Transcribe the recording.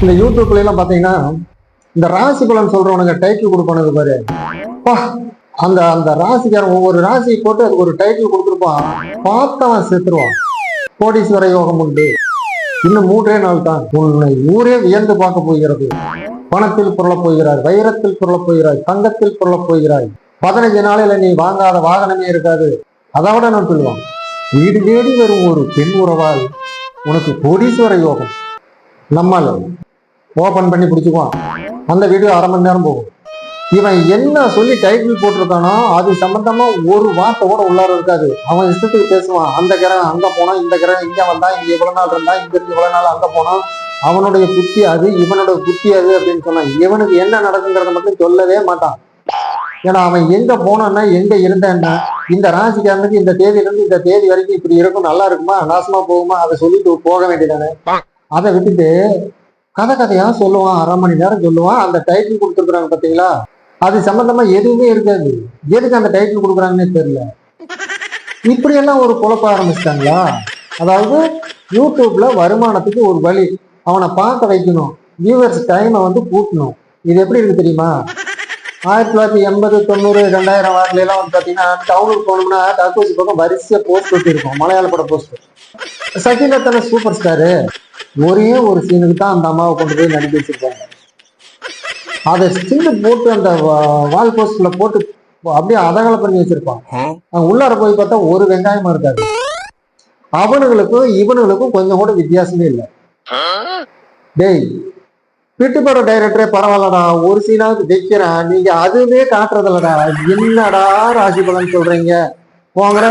இந்த யூடியூப்ல எல்லாம் பாத்தீங்கன்னா இந்த ராசி பலன் சொல்றவனுங்க டைட்டில் கொடுப்பானுங்க பாரு. அந்த அந்த ராசிக்காரன் ஒவ்வொரு ராசி போட்டு அதுக்கு ஒரு டைட்டில் கொடுத்துருப்பான். பார்த்தவன் செத்துருவான். கோடீஸ்வர யோகம் உண்டு, இன்னும் 3 நாள் தான், உன்னை ஊரே வியந்து பார்க்க போகிறது, பணத்தில் புரளப் போகிறாய், வைரத்தில் புரளப் போகிறாய், தங்கத்தில் புரளப் போகிறாய், 15 நாளில நீ வாங்காத வாகனமே இருக்காது. அதோட நான் சொல்லுவான், வீடு தேடி வரும் ஒரு பெண் உறவால் உனக்கு கோடீஸ்வர யோகம். நம்மால் ஓபன் பண்ணி பிடிச்சுக்குவான். அந்த வீடியோ 1/2 மணி நேரம் போகும். இவன் என்ன சொல்லி டைட்டில் போட்டிருக்கானோ அது சம்பந்தமா ஒரு வார்த்தை கூட உள்ளார இருக்காது. அவன் இஷ்டத்துக்கு பேசுவான். அந்த கிரகம் அங்க போனா, இந்த கிரகம் இங்க வந்தா, இங்க இவ்வளவு நாள் இருந்தா, இங்க இருந்து இவ்வளவு நாள் அங்க போனா, அவனுடைய புத்தி அது, இவனுடைய புத்தி அது அப்படின்னு சொன்னான். இவனுக்கு என்ன நடக்குங்கிறத மட்டும் சொல்லவே மாட்டான். ஏன்னா அவன் எங்க போனான்னா, எங்க இருந்தான்னா, இந்த ராசிக்காரனுக்கு இந்த தேதியில இருந்து இந்த தேதி வரைக்கும் இப்படி இருக்கும், நல்லா இருக்குமா, நாசமா போகுமா, அதை சொல்லிட்டு போக வேண்டியதானே. அதை விட்டுட்டு கதையா சொல்லுவான். 1/2 மணி நேரம் சொல்லுவான். அந்த டைட்டில் கொடுத்துருக்குறாங்க பாத்தீங்களா, அது சம்பந்தமா எதுவுமே இருக்காது. எதுக்கு அந்த டைட்டில் கொடுக்குறாங்கன்னே தெரியல. இப்படி எல்லாம் ஒரு குழப்ப ஆரம்பிச்சிட்டாங்களா? அதாவது யூடியூப்ல வருமானத்துக்கு ஒரு வழி, அவனை பார்க்க வைக்கணும், வியூவர்ஸ் டைமை கூட்டணும். இது எப்படி இருக்கு தெரியுமா? 1980, 90, 2000 வாரில எல்லாம் பாத்தீங்கன்னா டவுனுக்கு போனோம்னா தற்போது பக்கம் வரிசையா போஸ்ட் ஒட்டி இருக்கும், மலையாள பட போஸ்ட். சகிலத்தன சூப்பர் ஸ்டாரு ஒரே ஒரு சீனுக்கு தான் அந்த அம்மாவை கொண்டு போய் நடிக்க வச்சிருக்காங்க. அதை ஸ்டில் போட்டு அந்த வால் போஸ்ட்ல போட்டு அப்படியே அதகலை பண்ணி வச்சிருப்பான். உள்ளார போய் பார்த்தா ஒரு வெங்காயமா இருக்காது. அவனுங்களுக்கும் இவனுங்களுக்கும் கொஞ்சம் கூட வித்தியாசமே இல்லை. டேய், பிட்டு படம் டைரக்டரே பரவாயில்லடா, ஒரு சீனாவது வைக்கிறான், நீங்க அதுவே காட்டுறதில்லடா, என்னடா ராசி பலன் சொல்றீங்க போங்கடா.